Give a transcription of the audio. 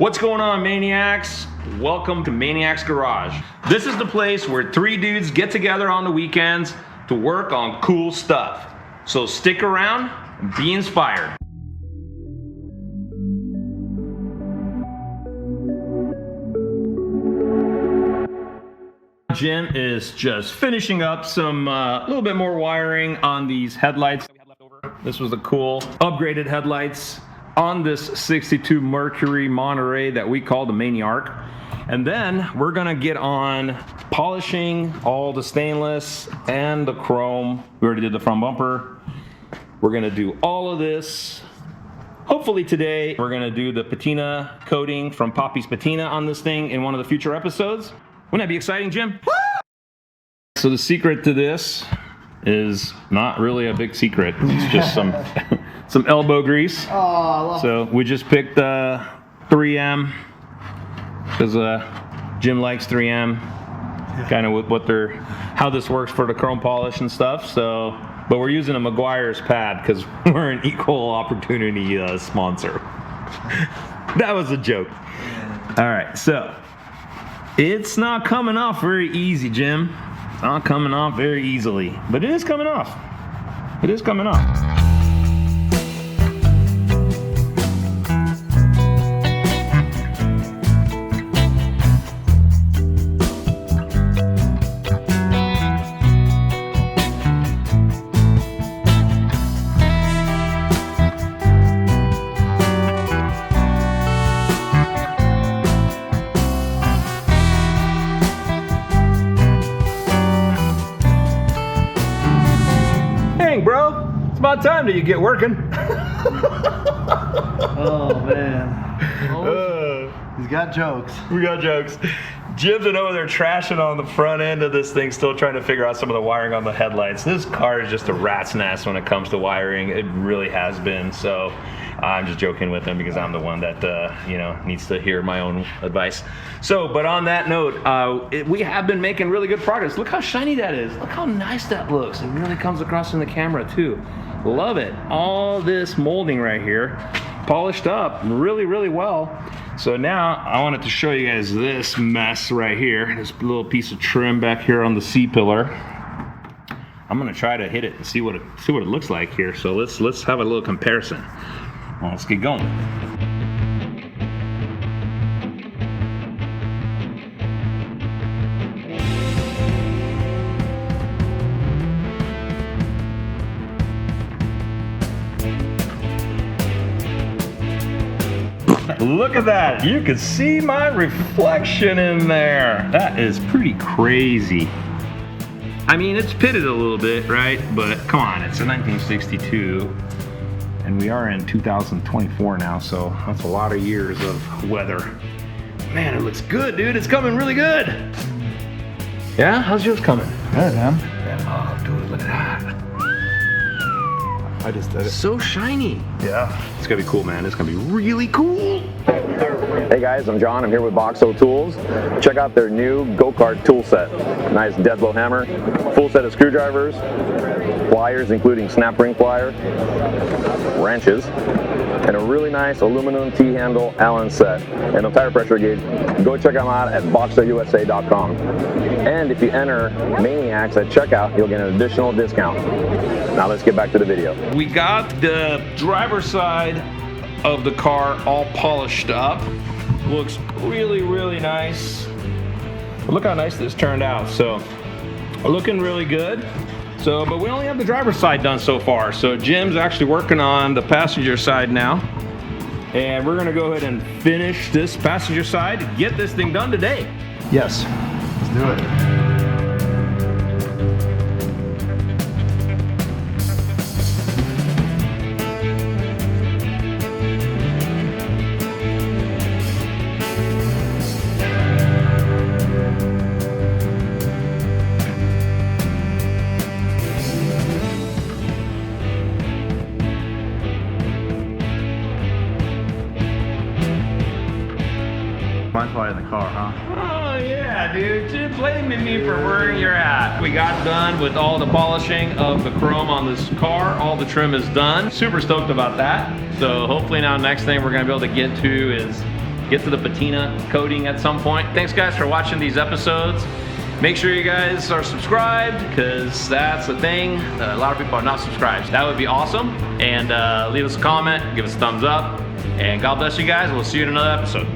What's going on, Maniacs? Welcome to Maniacs Garage. This is the place where three dudes get together on the weekends to work on cool stuff. So stick around and be inspired. Jim is just finishing up some little bit more wiring on these headlights that we had left over. This was the cool upgraded headlights on this 62 Mercury Monterey that we call the Maniark. And then we're gonna get on polishing all the stainless and the chrome. We already did the front bumper. We're gonna do all of this. Hopefully today we're gonna do the patina coating from Poppy's Patina on this thing in one of the future episodes. Wouldn't that be exciting, Jim? Woo! So the secret to this is not really a big secret. It's just some elbow grease. Oh, so we just picked 3M because Jim likes 3M. Kind of with how this works for the chrome polish and stuff. So, but we're using a Meguiar's pad because we're an equal opportunity sponsor. That was a joke. All right, so. It's not coming off very easy, Jim. It's not coming off very easily, but it is coming off. It is coming off. Bro, it's about time that you get working. Oh man. He's got jokes. We got jokes. Jim's been over there trashing on the front end of this thing, still trying to figure out some of the wiring on the headlights. This car is just a rat's nest when it comes to wiring. It really has been. So I'm just joking with him because I'm the one that needs to hear my own advice. So, but on that note, we have been making really good progress. Look how shiny that is. Look how nice that looks. It really comes across in the camera too. Love it. All this molding right here, polished up really, really well. So now I wanted to show you guys this mess right here. This little piece of trim back here on the C-pillar. I'm gonna try to hit it and see what it looks like here. So let's have a little comparison. Well, let's get going. Look at that. You can see my reflection in there. That is pretty crazy. I mean, it's pitted a little bit, right? But come on, it's a 1962. And we are in 2024 now, so that's a lot of years of weather. Man, it looks good, dude. It's coming really good. Yeah? How's yours coming? Good, man. Oh, dude, look at that. I just did it. So shiny. Yeah. It's gonna be cool, man. It's gonna be really cool. Hey guys, I'm John. I'm here with Boxo Tools. Check out their new go-kart tool set. Nice dead blow hammer, full set of screwdrivers, pliers including snap ring plier, wrenches, and a really nice aluminum T-handle Allen set, and a tire pressure gauge. Go check them out at boxousa.com. And if you enter Maniacs at checkout, you'll get an additional discount. Now let's get back to the video. We got the driver's side of the car all polished up. Looks really, really nice. Look how nice this turned out. So, looking really good. So, but we only have the driver's side done so far. So Jim's actually working on the passenger side now. And we're gonna go ahead and finish this passenger side, get this thing done today. Yes. Let's do it. Mine's probably in the car, huh? Oh yeah, dude. Just blaming me for where you're at. We got done with all the polishing of the chrome on this car. All the trim is done. Super stoked about that. So hopefully now next thing we're gonna be able to get to is get to the patina coating at some point. Thanks guys for watching these episodes. Make sure you guys are subscribed, because that's the thing. A lot of people are not subscribed. That would be awesome. And leave us a comment, give us a thumbs up, and God bless you guys. We'll see you in another episode.